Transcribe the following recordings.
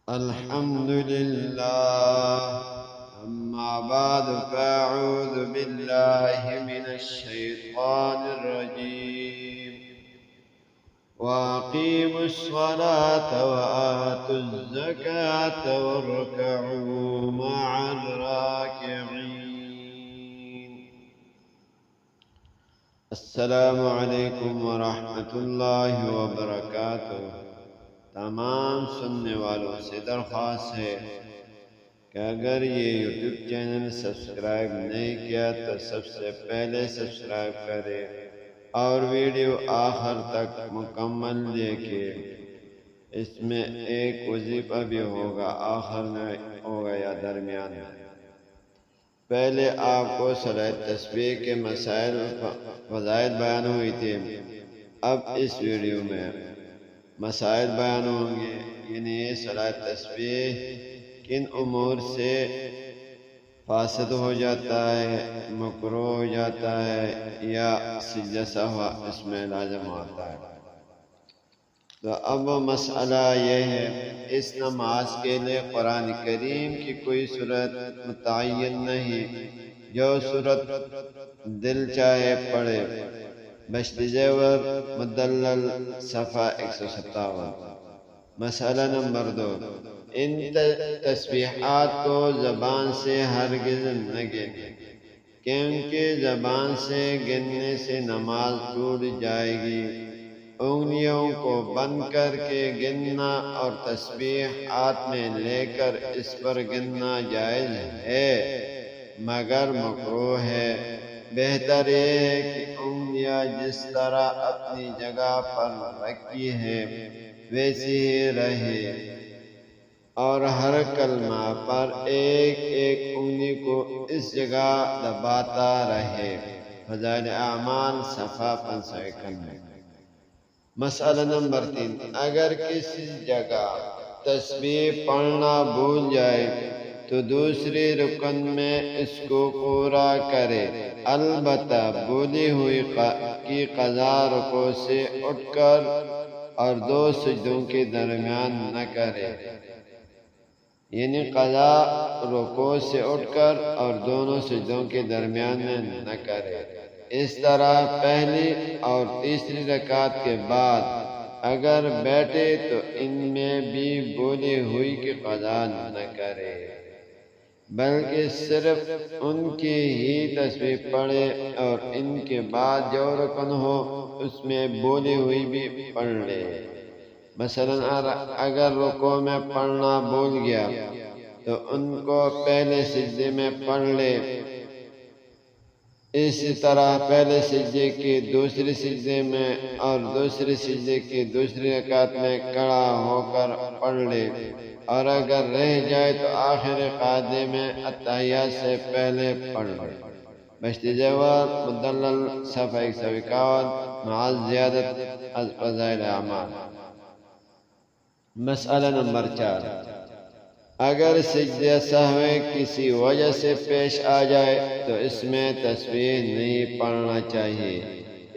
الحمد لله. أما بعد فأعوذ بالله من الشيطان الرجيم. وأقيموا الصلاة وآتوا الزكاة واركعوا مع الراكعين. السلام علیکم ورحمۃ اللہ وبرکاتہ. تمام سننے والوں سے درخواست ہے کہ اگر یہ یوٹیوب چینل سبسکرائب نہیں کیا تو سب سے پہلے سبسکرائب کرے اور ویڈیو آخر تک مکمل دیکھے. اس میں ایک وظیفہ بھی ہوگا، آخر میں ہوگا یا درمیان میں. پہلے آپ کو صلاۃ تسبیح کے مسائل فضائل بیان ہوئی تھی. اب اس ویڈیو میں مسائل بیان ہوں گے، یعنی صلاۃ تسبیح کن امور سے فاسد ہو جاتا ہے، مکروہ ہو جاتا ہے یا سجدہ سہو اس میں لازم ہوتا ہے. تو اب مسئلہ یہ ہے، اس نماز کے لیے قرآن کریم کی کوئی صورت متعین نہیں، جو صورت دل چاہے پڑھے. بشت زیور مدلل صفحہ 157. مسئلہ نمبر 2، ان تسبیحات کو زبان سے ہرگز نہ گنے، کیونکہ زبان سے گننے سے نماز ٹوٹ جائے گی. انگلیوں کو بند کر کے گننا اور تسبیح ہاتھ میں لے کر اس پر گننا جائز ہے مگر مکروہ ہے. بہتر یہ ہے کہ انگلیاں جس طرح اپنی جگہ پر رکھی ہے ویسی ہی رہے اور ہر کلمہ پر ایک ایک انگلی کو اس جگہ دباتا رہے. فضائل اعمال صفحہ 551. مسئلہ نمبر 3، اگر کسی جگہ تسبیح پڑھنا بھول جائے تو دوسری رکن میں اس کو پورا کرے، البتہ بھولی ہوئی کی قضا رکوع سے اٹھ کر اور 2 سجدوں کے درمیان نہ کرے. یعنی قضا رکوع سے اٹھ کر اور دونوں سجدوں کے درمیان میں نہ کرے. اس طرح پہلی اور تیسری رکعت کے بعد اگر بیٹھے تو ان میں بھی بھولی ہوئی کی قضا نہ کرے، بلکہ صرف ان کی ہی تسبیح پڑھے اور ان کے بعد جو رکن ہو اس میں بھولی ہوئی بھی پڑھ لے. مثلا اگر رکوع میں پڑھنا بھول گیا تو ان کو پہلے سجدے میں پڑھ لے. اسی طرح پہلے سجدے کی دوسری سجدے میں اور دوسری سجدے کی دوسری رکعت میں کھڑا ہو کر پڑھ لے، اور اگر رہ جائے تو آخر قاعدے میں اتحیات سے پہلے پڑھ لے. بشت زیور مدلل صفحہ 151 مع زیادت از فضائل اعمال. مسئلہ نمبر 4، اگر سجدہ سہو کسی وجہ سے پیش آ جائے تو اس میں تسبیح نہیں پڑھنا چاہیے،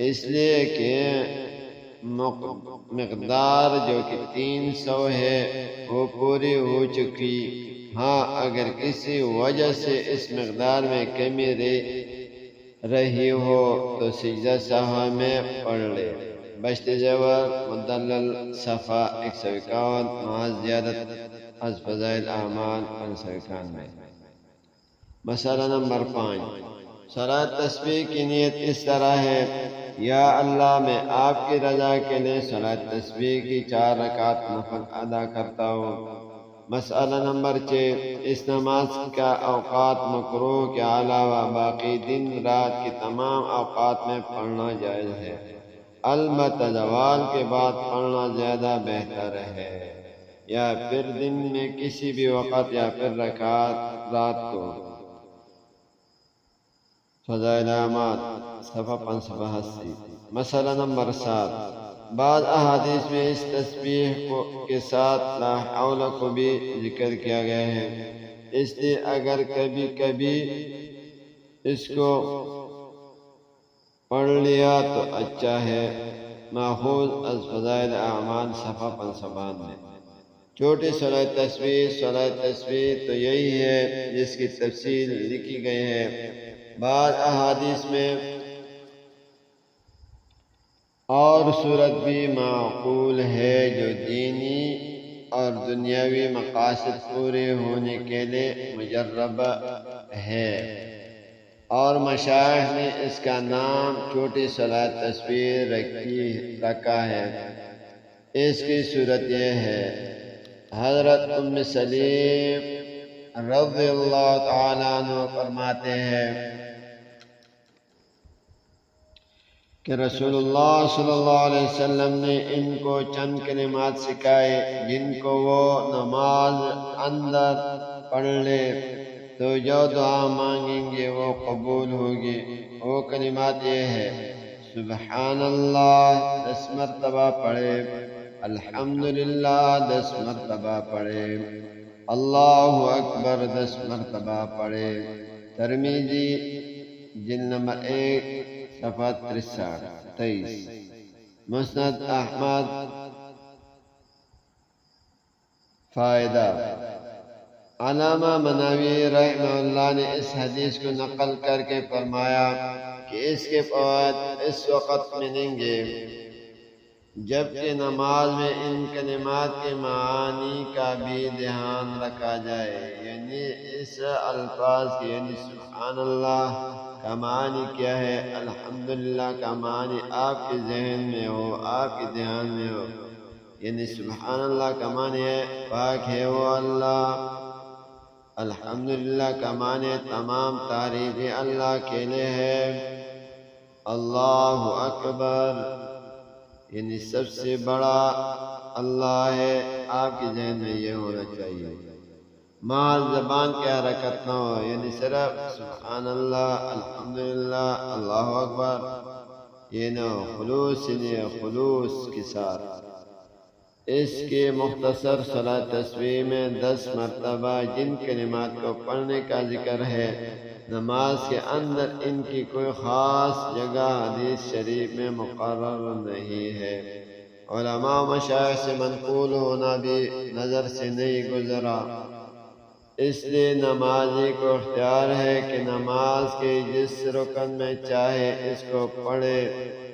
اس لیے کہ مقدار جو کہ 300 ہے وہ پوری ہو چکی. ہاں اگر کسی وجہ سے اس مقدار میں کمی رہی ہو تو سجدہ سہو میں پڑھ لے. بشت زیور مدلل صفحہ 151 مع زیادت از فضائل اعمال 591. مسئلہ نمبر 5، صلاۃ تسبیح کی نیت اس طرح ہے، یا اللہ میں آپ کی رضا کے لیے صلاۃ تسبیح کی 4 رکعت نفل ادا کرتا ہوں. مسئلہ نمبر 6، اس نماز کا اوقات مکروہ کے علاوہ باقی دن رات کی تمام اوقات میں پڑھنا جائز ہے، البتہ زوال کے بعد پڑھنا زیادہ بہتر ہے، یا پھر دن میں کسی بھی وقت یا پھر رکعت رات کو. فضائل اعمال صفحہ 580. مسئلہ نمبر 7، بعض احادیث میں اس تسبیح کے ساتھ لا حول کو بھی ذکر کیا گیا ہے، اس لیے اگر کبھی کبھی اس کو پڑھ لیا تو اچھا ہے. ماخوذ از فضائل اعمال صفحہ 592. چھوٹی صلاۃ تسبیح تو یہی ہے جس کی تفصیل لکھی گئی ہے۔ بعض احادیث میں اور صورت بھی معقول ہے جو دینی اور دنیاوی مقاصد پورے ہونے کے لیے مجرب ہے، اور مشائخ نے اس کا نام چھوٹی صلاۃ تسبیح رکھا ہے۔ اس کی صورت یہ ہے، حضرت ام سلیم رضی اللہ تعالیٰ عنہ فرماتے ہیں کہ رسول اللہ صلی اللہ علیہ وسلم نے ان کو چند کلمات سکھائے جن کو وہ نماز اندر پڑھ لے تو جو دعا مانگیں گے وہ قبول ہوگی۔ وہ کلمات یہ ہے، سبحان اللہ 10 مرتبہ پڑھے، الحمدللہ 10 مرتبہ پڑھے، اللہ اکبر 10 مرتبہ پڑھے۔ ترمذی جلد نمبر 1 صفحہ 63۔ مسند احمد۔ فائدہ: علامہ مناوی رحمہ اللہ نے اس حدیث کو نقل کر کے فرمایا کہ اس کے فوائد اس وقت ملیں گے جبکہ نماز میں ان کلمات کے معانی کا بھی دھیان رکھا جائے، یعنی اس الفاظ کی، یعنی سبحان اللہ کا معنی کیا ہے، الحمدللہ کا معنی آپ کے ذہن میں ہو، آپ کے دھیان میں ہو، یعنی سبحان اللہ کا معنی ہے پاک ہے وہ اللہ، الحمدللہ کا معنی تمام تعریفیں اللہ کے لیے ہے، اللہ اکبر یعنی سب سے بڑا اللہ ہے، آپ کے ذہن میں یہ ہونا چاہیے، محض زبان کی حرکت نہ ہو، یعنی صرف سبحان اللہ، الحمدللہ، اللہ اکبر، یہ نہ ہو، خلوص کے ساتھ۔ اس کے مختصر صلاۃ تسبیح میں 10 مرتبہ جن کلمات کو پڑھنے کا ذکر ہے، نماز کے اندر ان کی کوئی خاص جگہ حدیث شریف میں مقرر نہیں ہے، علماء مشائخ سے منقول ہونا بھی نظر سے نہیں گزرا، اس لیے نمازی کو اختیار ہے کہ نماز کے جس رکن میں چاہے اس کو پڑھے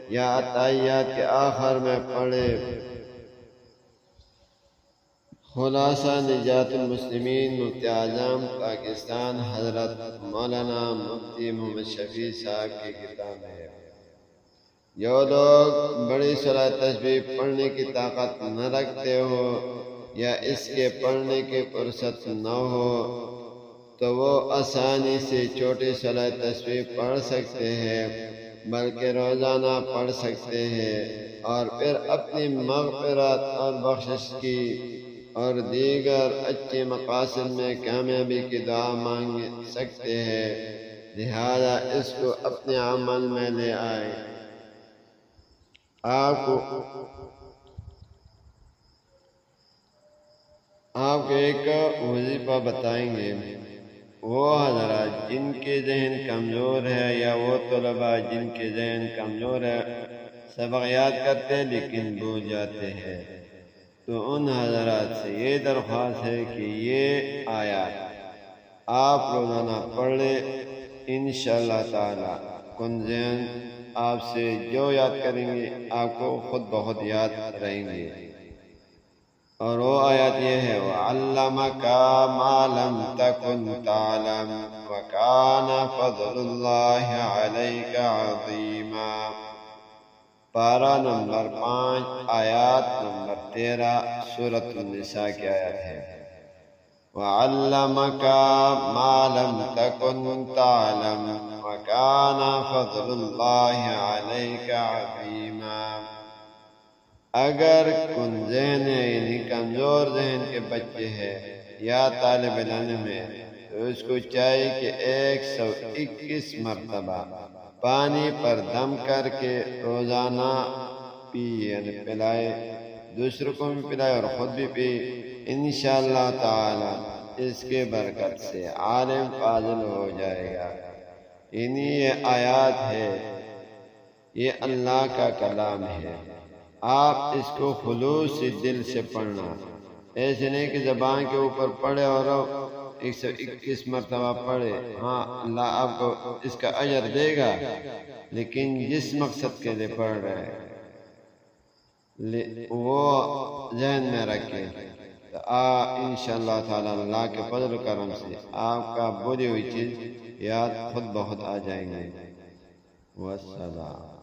یا اتحیات کے آخر میں پڑھے۔ خلاصہ نجات المسلمین مفتی اعظم پاکستان حضرت مولانا مفتی محمد شفیع صاحب کی کتاب ہے۔ جو لوگ بڑی صلاۃ تسبیح پڑھنے کی طاقت نہ رکھتے ہو یا اس کے پڑھنے کی فرصت نہ ہو تو وہ آسانی سے چھوٹی صلاۃ تسبیح پڑھ سکتے ہیں، بلکہ روزانہ پڑھ سکتے ہیں، اور پھر اپنی مغفرت اور بخشش کی اور دیگر اچھے مقاصد میں کامیابی کی دعا مانگ سکتے ہیں، لہذا اس کو اپنے عمل میں لے آئے۔ آپ کو ایک وظیفہ بتائیں گے، وہ حضرات جن کے ذہن کمزور ہے یا وہ طلباء جن کے ذہن کمزور ہے، سبق یاد کرتے لیکن بھول جاتے ہیں، تو ان حضرات سے یہ درخواست ہے کہ یہ آیات آپ روزانہ پڑھ لیں، انشاءاللہ تعالی کن ذہن آپ سے جو یاد کریں گے آپ کو خود بخود یاد رہیں گے۔ اور وہ آیات یہ ہے، وَعَلَّمَكَ مَا لَمْ تَكُنْ تَعْلَمْ وَكَانَ فَضْلُ اللَّهِ عَلَيْكَ عَظِيمًا۔ پارہ نمبر 5 آیات نمبر 13 سورۃ النساء کی آیت ہے۔ وَعَلَّمَكَ مَا لَمْ تَكُنْ تَعْلَمْ وَكَانَ فَضْلُ اللَّهِ عَلَيْكَ عَظِيمًا۔ اگر کن ذہن ہے، یعنی کمزور ذہن کے بچے ہیں یا طالب علم ہے، تو اس کو چاہیے کہ 121 مرتبہ پانی پر دم کر کے روزانہ پیے، یعنی پلائے، دوسروں کو بھی پلائے اور خود بھی پی، انشاءاللہ تعالی اس کے برکت سے عالم فاضل ہو جائے گا۔ یعنی یہ آیات ہے، یہ اللہ کا کلام ہے، آپ اس کو خلوص دل سے پڑھنا، ایسے نہیں کہ زبان کے اوپر پڑھے اور 121 مرتبہ پڑھے، ہاں اللہ آپ کو اس کا اجر دے گا، لیکن جس مقصد کے لیے پڑھ رہے وہ ذہن میں رکھے تو انشاءاللہ تعالی اللہ کے فضل و کرم سے آپ کا بری ہوئی چیز یاد خود بخود آ جائیں گے۔ والسلام۔